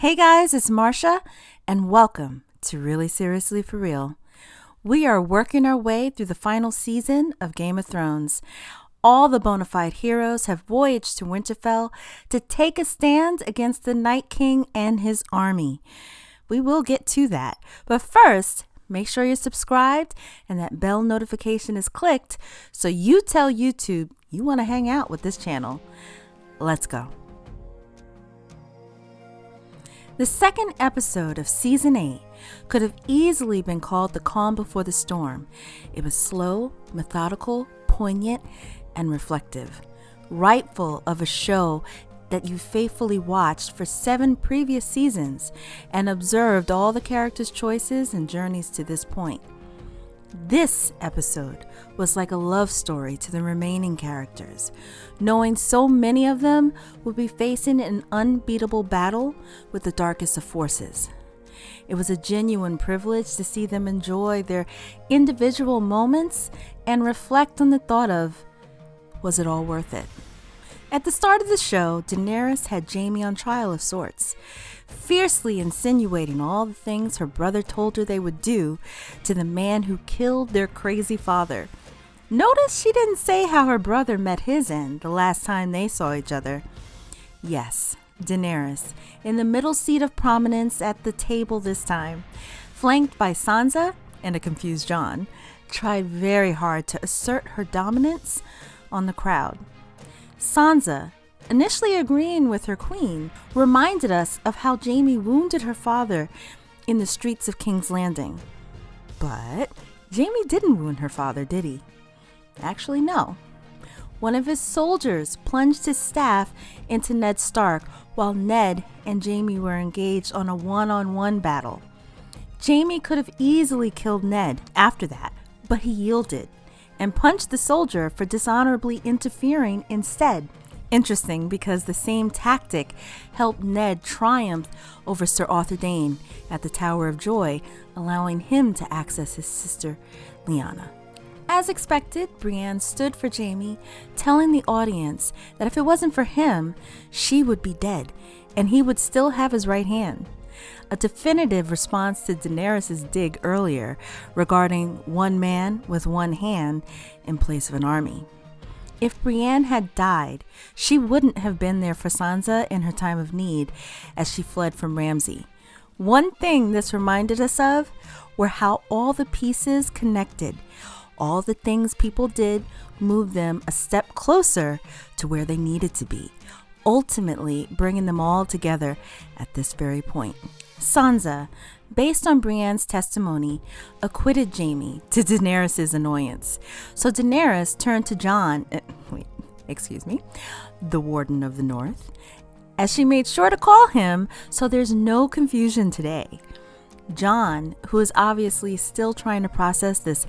Hey guys, it's Marsha, and welcome to Really Seriously For Real. We are working our way through the final season of Game of Thrones. All the bona fide heroes have voyaged to Winterfell to take a stand against the Night King and his army. We will get to that, but first, make sure you're subscribed and that bell notification is clicked so you tell YouTube you want to hang out with this channel. Let's go. The second episode of Season 8 could have easily been called The Calm Before the Storm. It was slow, methodical, poignant, and reflective. Rightful of a show that you faithfully watched for 7 previous seasons and observed all the characters' choices and journeys to this point. This episode was like a love story to the remaining characters, knowing so many of them would be facing an unbeatable battle with the darkest of forces. It was a genuine privilege to see them enjoy their individual moments and reflect on the thought of, was it all worth it? At the start of the show, Daenerys had Jaime on trial of sorts, fiercely insinuating all the things her brother told her they would do to the man who killed their crazy father. Notice she didn't say how her brother met his end the last time they saw each other. Yes, Daenerys, in the middle seat of prominence at the table this time, flanked by Sansa and a confused Jon, tried very hard to assert her dominance on the crowd. Sansa, initially agreeing with her queen, reminded us of how Jaime wounded her father in the streets of King's Landing. But Jaime didn't wound her father, did he? Actually, no. One of his soldiers plunged his staff into Ned Stark while Ned and Jaime were engaged on a one-on-one battle. Jaime could have easily killed Ned after that, but he yielded and punched the soldier for dishonorably interfering instead. Interesting, because the same tactic helped Ned triumph over Sir Arthur Dayne at the Tower of Joy, allowing him to access his sister Lyanna. As expected, Brienne stood for Jaime, telling the audience that if it wasn't for him, she would be dead, and he would still have his right hand. A definitive response to Daenerys' dig earlier regarding one man with one hand in place of an army. If Brienne had died, she wouldn't have been there for Sansa in her time of need as she fled from Ramsay. One thing this reminded us of were how all the pieces connected. All the things people did moved them a step closer to where they needed to be, ultimately bringing them all together at this very point. Sansa, based on Brienne's testimony, acquitted Jaime to Daenerys' annoyance. So Daenerys turned to Jon, the Warden of the North, as she made sure to call him so there's no confusion today. Jon, who is obviously still trying to process this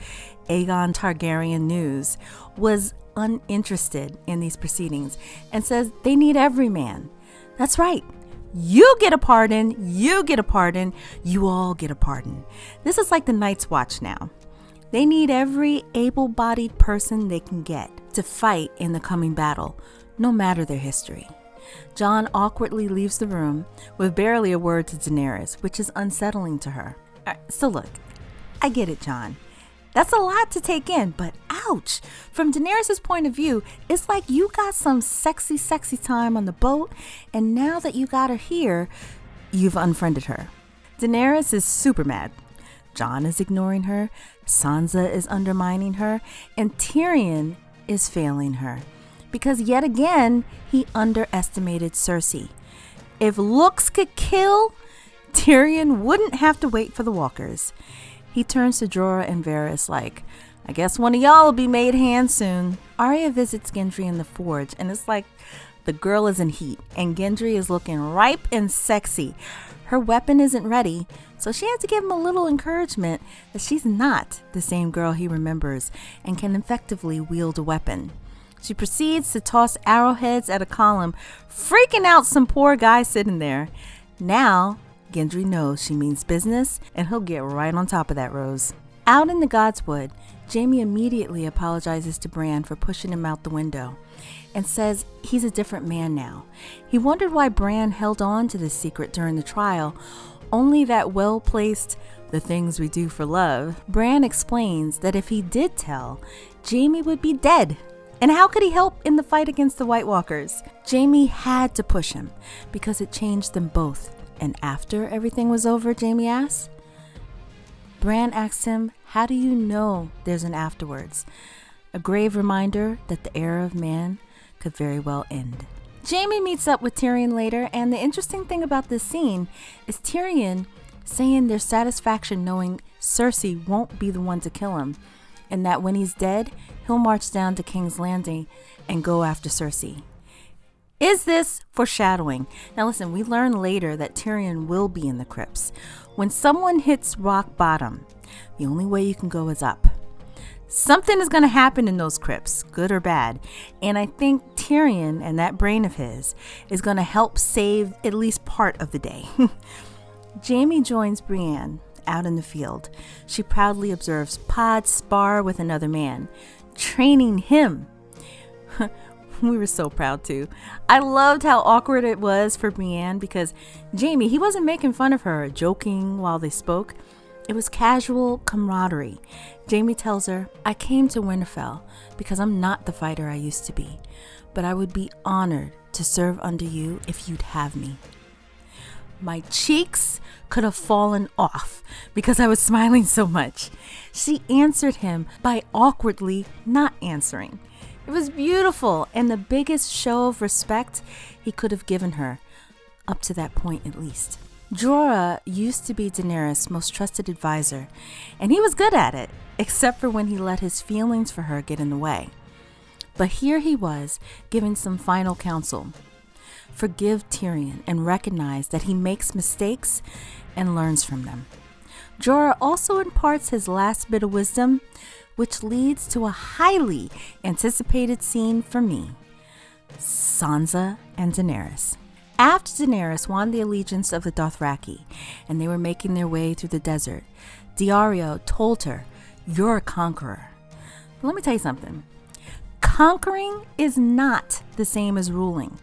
Aegon Targaryen news, was uninterested in these proceedings and says they need every man. That's right. You get a pardon, you get a pardon, you all get a pardon. This is like the Night's Watch now. They need every able-bodied person they can get to fight in the coming battle, no matter their history. Jon awkwardly leaves the room with barely a word to Daenerys, which is unsettling to her. So look, I get it, Jon. That's a lot to take in, but ouch! From Daenerys' point of view, it's like you got some sexy time on the boat, and now that you got her here, you've unfriended her. Daenerys is super mad. Jon is ignoring her, Sansa is undermining her, and Tyrion is failing her. Because yet again, he underestimated Cersei. If looks could kill, Tyrion wouldn't have to wait for the walkers. He turns to Jorah and Varys like, I guess one of y'all will be made hand soon. Arya visits Gendry in the forge, and it's like the girl is in heat, and Gendry is looking ripe and sexy. Her weapon isn't ready, so she had to give him a little encouragement that she's not the same girl he remembers and can effectively wield a weapon. She proceeds to toss arrowheads at a column, freaking out some poor guy sitting there. Now, Gendry knows she means business, and he'll get right on top of that rose. Out in the Godswood, Jaime immediately apologizes to Bran for pushing him out the window and says he's a different man now. He wondered why Bran held on to this secret during the trial, only that well-placed "the things we do for love." Bran explains that if he did tell, Jaime would be dead. And how could he help in the fight against the White Walkers? Jaime had to push him because it changed them both. And after everything was over, Jaime asks. Bran asks him, how do you know there's an afterwards? A grave reminder that the era of man could very well end. Jaime meets up with Tyrion later, and the interesting thing about this scene is Tyrion saying their satisfaction knowing Cersei won't be the one to kill him, and that when he's dead, he'll march down to King's Landing and go after Cersei. Is this foreshadowing? Now listen, we learn later that Tyrion will be in the crypts. When someone hits rock bottom, the only way you can go is up. Something is going to happen in those crypts, good or bad. And I think Tyrion and that brain of his is going to help save at least part of the day. Jaime joins Brienne out in the field. She proudly observes Pod spar with another man, training him. We were so proud too. I loved how awkward it was for Brienne because Jaime, he wasn't making fun of her, joking while they spoke. It was casual camaraderie. Jaime tells her, I came to Winterfell because I'm not the fighter I used to be, but I would be honored to serve under you if you'd have me. My cheeks could have fallen off because I was smiling so much. She answered him by awkwardly not answering. It was beautiful and the biggest show of respect he could have given her, up to that point at least. Jorah used to be Daenerys' most trusted advisor, and he was good at it, except for when he let his feelings for her get in the way. But here he was, giving some final counsel. Forgive Tyrion and recognize that he makes mistakes and learns from them. Jorah also imparts his last bit of wisdom, which leads to a highly anticipated scene for me. Sansa and Daenerys. After Daenerys won the allegiance of the Dothraki, and they were making their way through the desert, Arya told her, you're a conqueror. But let me tell you something. Conquering is not the same as ruling.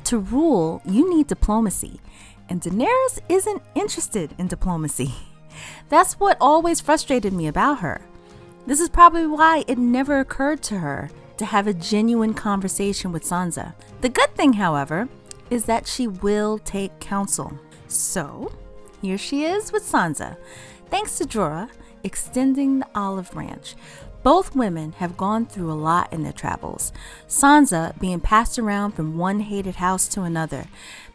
To rule, you need diplomacy, and Daenerys isn't interested in diplomacy. That's what always frustrated me about her. This is probably why it never occurred to her to have a genuine conversation with Sansa. The good thing, however, is that she will take counsel. So, here she is with Sansa, thanks to Jorah extending the olive branch. Both women have gone through a lot in their travels. Sansa being passed around from one hated house to another,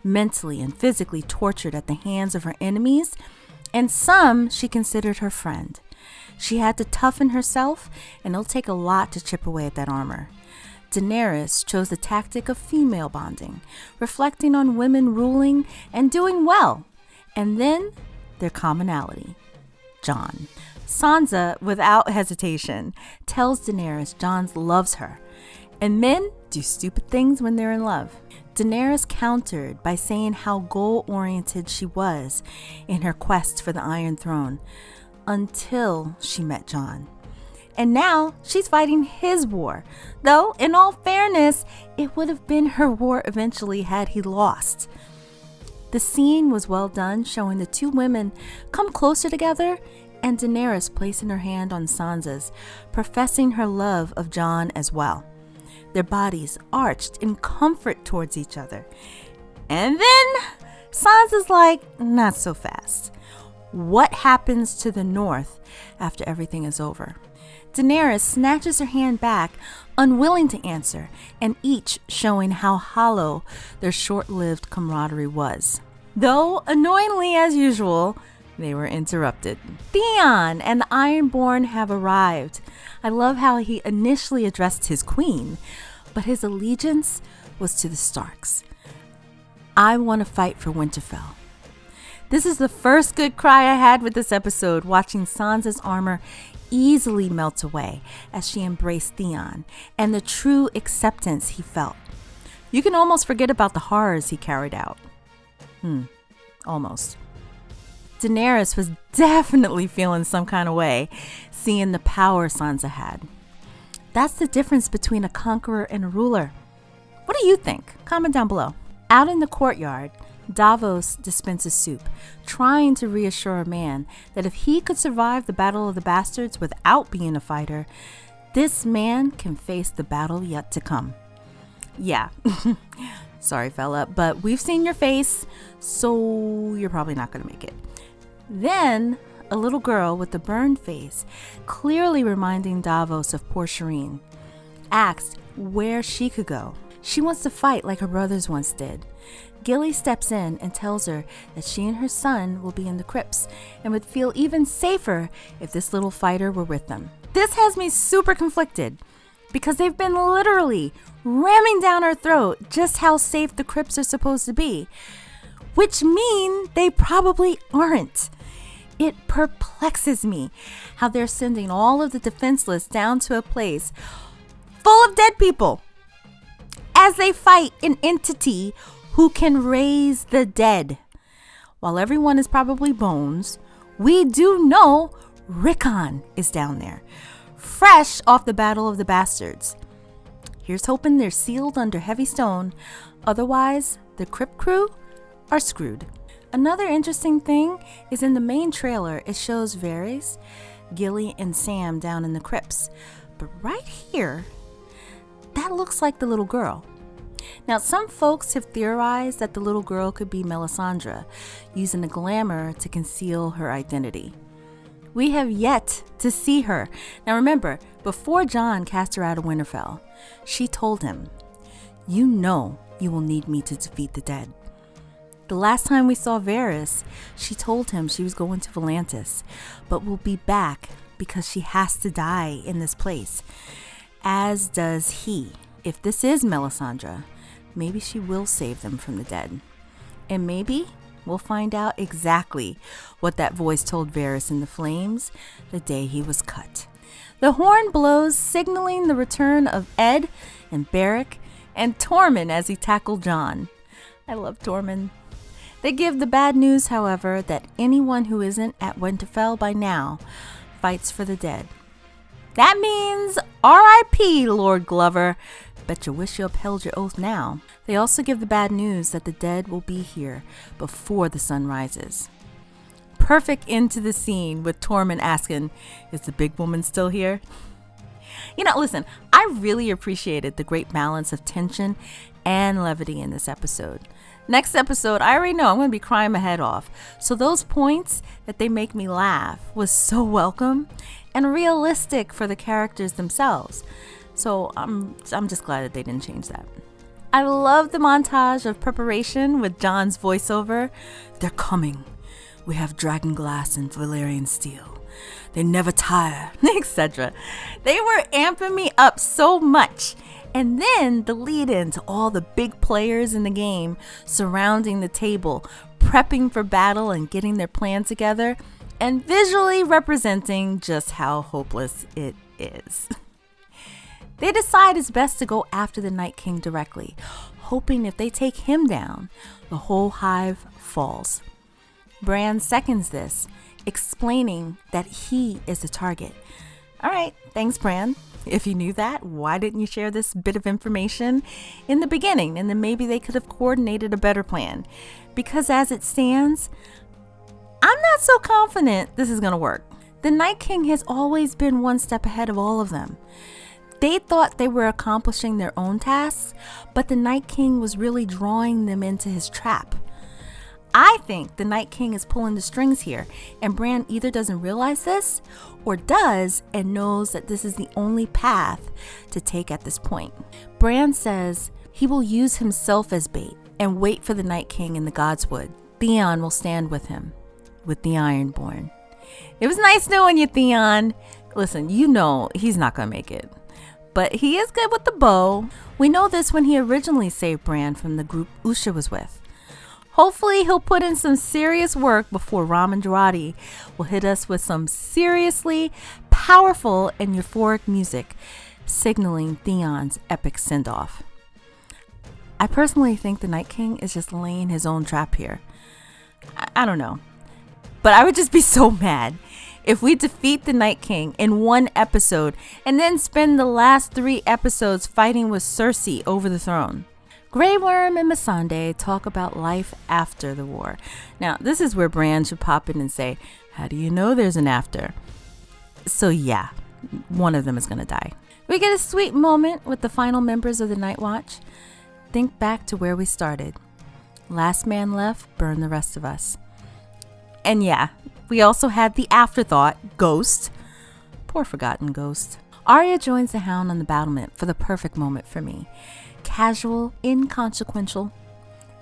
mentally and physically tortured at the hands of her enemies, and some she considered her friend. She had to toughen herself, and it'll take a lot to chip away at that armor. Daenerys chose the tactic of female bonding, reflecting on women ruling and doing well, and then their commonality, Jon. Sansa, without hesitation, tells Daenerys Jon loves her, and men do stupid things when they're in love. Daenerys countered by saying how goal-oriented she was in her quest for the Iron Throne, until she met Jon. And now she's fighting his war, though in all fairness, it would have been her war eventually had he lost. The scene was well done, showing the two women come closer together, and Daenerys placing her hand on Sansa's, professing her love of Jon as well. Their bodies arched in comfort towards each other. And then Sansa's like, not so fast. What happens to the north after everything is over? Daenerys snatches her hand back, unwilling to answer, and each showing how hollow their short-lived camaraderie was. Though, annoyingly as usual, they were interrupted. Theon and the Ironborn have arrived. I love how he initially addressed his queen, but his allegiance was to the Starks. I want to fight for Winterfell. This is the first good cry I had with this episode, watching Sansa's armor easily melt away as she embraced Theon and the true acceptance he felt. You can almost forget about the horrors he carried out. Almost. Daenerys was definitely feeling some kind of way, seeing the power Sansa had. That's the difference between a conqueror and a ruler. What do you think? Comment down below. Out in the courtyard, Davos dispenses soup, trying to reassure a man that if he could survive the Battle of the Bastards without being a fighter, this man can face the battle yet to come. Yeah, sorry fella, but we've seen your face, so you're probably not going to make it. Then, a little girl with a burned face, clearly reminding Davos of poor Shireen, asked where she could go. She wants to fight like her brothers once did. Gilley steps in and tells her that she and her son will be in the crypts and would feel even safer if this little fighter were with them. This has me super conflicted because they've been literally ramming down our throat just how safe the crypts are supposed to be, which mean they probably aren't. It perplexes me how they're sending all of the defenseless down to a place full of dead people as they fight an entity who can raise the dead. While everyone is probably bones, we do know Rickon is down there, fresh off the Battle of the Bastards. Here's hoping they're sealed under heavy stone, otherwise the crypt crew are screwed. Another interesting thing is in the main trailer, it shows Varys, Gilley, and Sam down in the crypts. But right here, that looks like the little girl. Now, some folks have theorized that the little girl could be Melisandre, using the glamour to conceal her identity. We have yet to see her. Now remember, before Jon cast her out of Winterfell, she told him, "You know you will need me to defeat the dead." The last time we saw Varys, she told him she was going to Volantis, but will be back because she has to die in this place, as does he. If this is Melisandre, maybe she will save them from the dead. And maybe we'll find out exactly what that voice told Varys in the flames the day he was cut. The horn blows, signaling the return of Ed and Berick and Tormund as he tackled Jon. I love Tormund. They give the bad news, however, that anyone who isn't at Winterfell by now fights for the dead. That means R.I.P. Lord Glover. Bet you wish you upheld your oath now. They also give the bad news that the dead will be here before the sun rises. Perfect end to the scene with Tormund asking, "Is the big woman still here?" You know, listen, I really appreciated the great balance of tension and levity in this episode. Next episode, I already know I'm going to be crying my head off. So those points that they make me laugh was so welcome and realistic for the characters themselves. So I'm just glad that they didn't change that. I love the montage of preparation with Jon's voiceover. "They're coming. We have dragon glass and Valyrian steel. They never tire," etc. They were amping me up so much. And then the lead in to all the big players in the game surrounding the table, prepping for battle and getting their plan together, and visually representing just how hopeless it is. They decide it's best to go after the Night King directly, hoping if they take him down, the whole hive falls. Bran seconds this, explaining that he is the target. All right, thanks, Bran. If you knew that, why didn't you share this bit of information in the beginning? And then maybe they could have coordinated a better plan. Because as it stands, I'm not so confident this is going to work. The Night King has always been one step ahead of all of them. They thought they were accomplishing their own tasks, but the Night King was really drawing them into his trap. I think the Night King is pulling the strings here, and Bran either doesn't realize this or does and knows that this is the only path to take at this point. Bran says he will use himself as bait and wait for the Night King in the Godswood. Theon will stand with him, with the Ironborn. It was nice knowing you, Theon. Listen, you know he's not going to make it, but he is good with the bow. We know this when he originally saved Bran from the group Usha was with. Hopefully he'll put in some serious work before Ramin Djawadi will hit us with some seriously powerful and euphoric music, signaling Theon's epic send-off. I personally think the Night King is just laying his own trap here. I don't know. But I would just be so mad if we defeat the Night King in one episode and then spend the last 3 episodes fighting with Cersei over the throne. Grey Worm and Missandei talk about life after the war. Now, this is where Bran should pop in and say, how do you know there's an after? So yeah, one of them is going to die. We get a sweet moment with the final members of the Night Watch. Think back to where we started. Last man left, burn the rest of us. And yeah, we also had the afterthought, Ghost. Poor forgotten Ghost. Arya joins the Hound on the battlement for the perfect moment for me. Casual, inconsequential,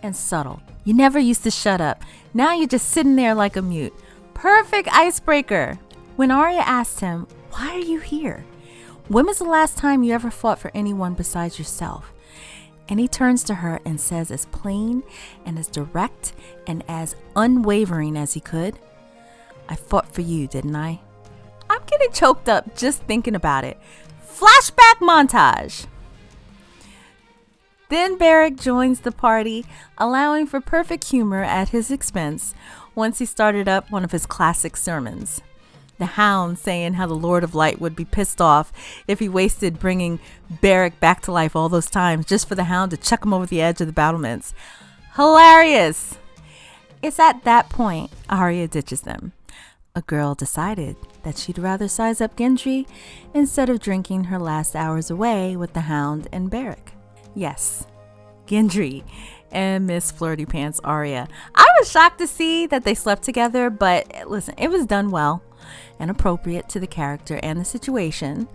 and subtle. You never used to shut up. Now you're just sitting there like a mute. Perfect icebreaker. When Arya asked him, why are you here? When was the last time you ever fought for anyone besides yourself? And he turns to her and says as plain and as direct and as unwavering as he could, I fought for you, didn't I? I'm getting choked up just thinking about it. Flashback montage. Then Berick joins the party, allowing for perfect humor at his expense once he started up one of his classic sermons. The Hound saying how the Lord of Light would be pissed off if he wasted bringing Berick back to life all those times just for the Hound to chuck him over the edge of the battlements. Hilarious! It's at that point Arya ditches them. A girl decided that she'd rather size up Gendry instead of drinking her last hours away with the Hound and Berick. Yes, Gendry and Miss Flirty Pants Arya. I was shocked to see that they slept together, but listen, it was done well and appropriate to the character and the situation.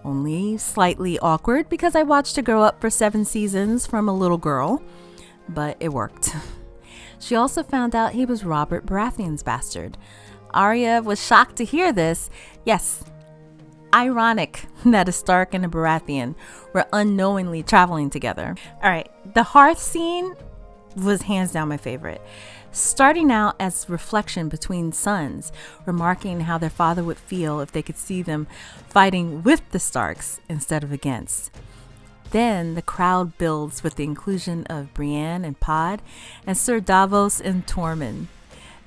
Only slightly awkward because I watched her grow up for 7 seasons from a little girl, but it worked. She also found out he was Robert Baratheon's bastard. Arya was shocked to hear this. Yes, ironic that a Stark and a Baratheon were unknowingly traveling together. All right, the hearth scene was hands down my favorite. Starting out as reflection between sons, remarking how their father would feel if they could see them fighting with the Starks instead of against. Then the crowd builds with the inclusion of Brienne and Pod and Sir Davos and Tormund.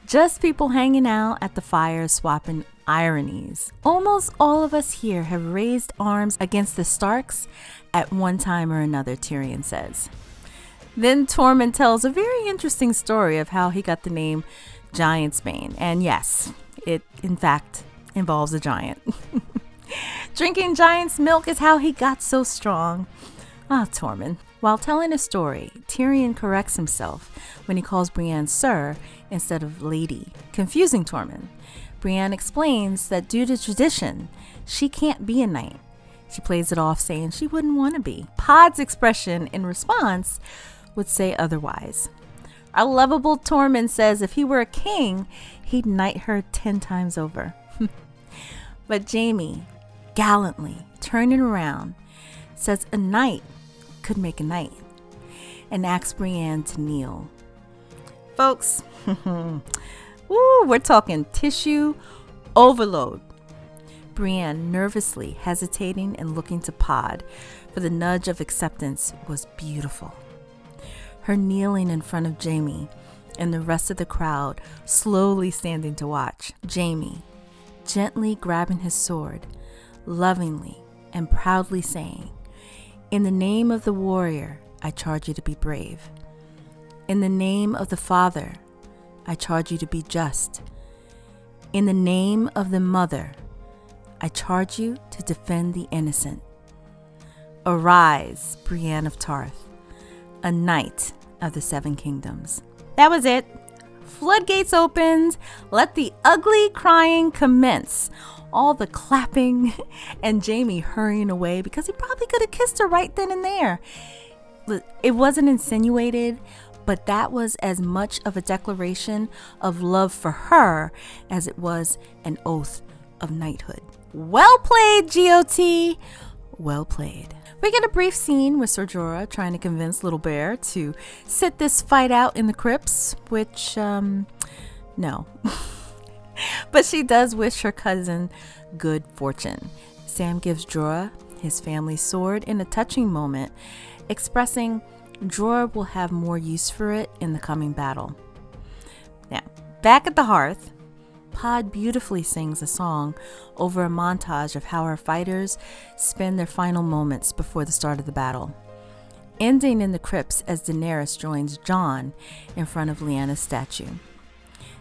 Just people hanging out at the fire swapping ironies. Almost all of us here have raised arms against the Starks at one time or another, Tyrion says. Then Tormund tells a very interesting story of how he got the name Giantsbane. And yes, it in fact involves a giant. Drinking giant's milk is how he got so strong. Tormund. While telling a story, Tyrion corrects himself when he calls Brienne Sir instead of Lady, confusing Tormund. Brienne explains that due to tradition, she can't be a knight. She plays it off saying she wouldn't want to be. Pod's expression in response would say otherwise. Our lovable Tormund says if he were a king, he'd knight her 10 times over. But Jaime, gallantly turning around, says a knight could make a knight and asks Brienne to kneel. Folks, we're talking tissue overload. Brienne, nervously hesitating and looking to Pod for the nudge of acceptance, was beautiful. Her kneeling in front of Jaime and the rest of the crowd slowly standing to watch. Jaime gently grabbing his sword, lovingly and proudly saying, in the name of the warrior, I charge you to be brave. In the name of the Father, I charge you to be just. In the name of the Mother, I charge you to defend the innocent. Arise, Brienne of Tarth, a knight of the 7 kingdoms. That was it. Floodgates opened. Let the ugly crying commence. All the clapping and Jaime hurrying away because he probably could have kissed her right then and there. It wasn't insinuated, but that was as much of a declaration of love for her as it was an oath of knighthood. Well played, GOT. Well played. We get a brief scene with Ser Jorah trying to convince Little Bear to sit this fight out in the crypts, which, no. But she does wish her cousin good fortune. Sam gives Jorah his family's sword in a touching moment, expressing Jorah will have more use for it in the coming battle. Now, back at the hearth, Pod beautifully sings a song over a montage of how our fighters spend their final moments before the start of the battle, ending in the crypts as Daenerys joins Jon in front of Lyanna's statue.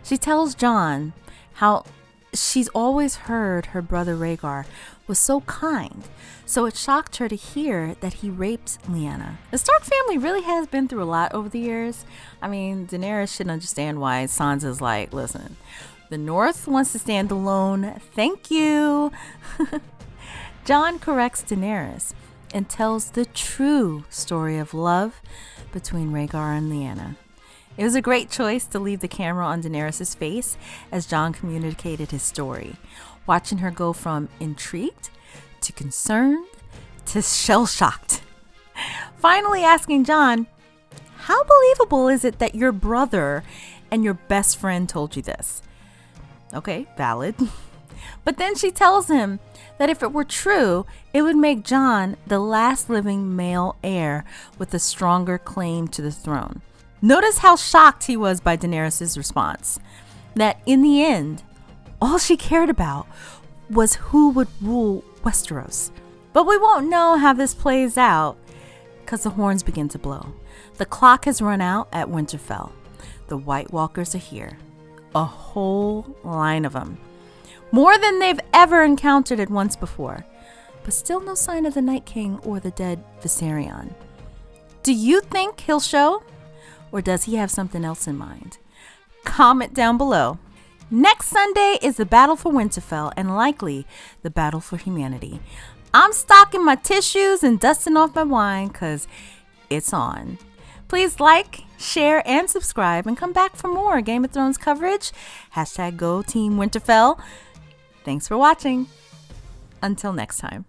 She tells Jon how she's always heard her brother Rhaegar was so kind, so it shocked her to hear that he raped Lyanna. The Stark family really has been through a lot over the years. I mean, Daenerys should understand why Sansa's like, listen, the North wants to stand alone. Thank you. Jon corrects Daenerys and tells the true story of love between Rhaegar and Lyanna. It was a great choice to leave the camera on Daenerys' face as Jon communicated his story, watching her go from intrigued to concerned to shell-shocked. Finally asking Jon, how believable is it that your brother and your best friend told you this? Okay, valid. But then she tells him that if it were true, it would make Jon the last living male heir with a stronger claim to the throne. Notice how shocked he was by Daenerys' response, that in the end, all she cared about was who would rule Westeros. But we won't know how this plays out because the horns begin to blow. The clock has run out at Winterfell. The White Walkers are here. A whole line of them. More than they've ever encountered at once before. But still no sign of the Night King or the dead Viserion. Do you think he'll show? Or does he have something else in mind? Comment down below. Next Sunday is the battle for Winterfell and likely the battle for humanity. I'm stocking my tissues and dusting off my wine because it's on. Please like, share, and subscribe and come back for more Game of Thrones coverage. #GoTeamWinterfell. Thanks for watching. Until next time.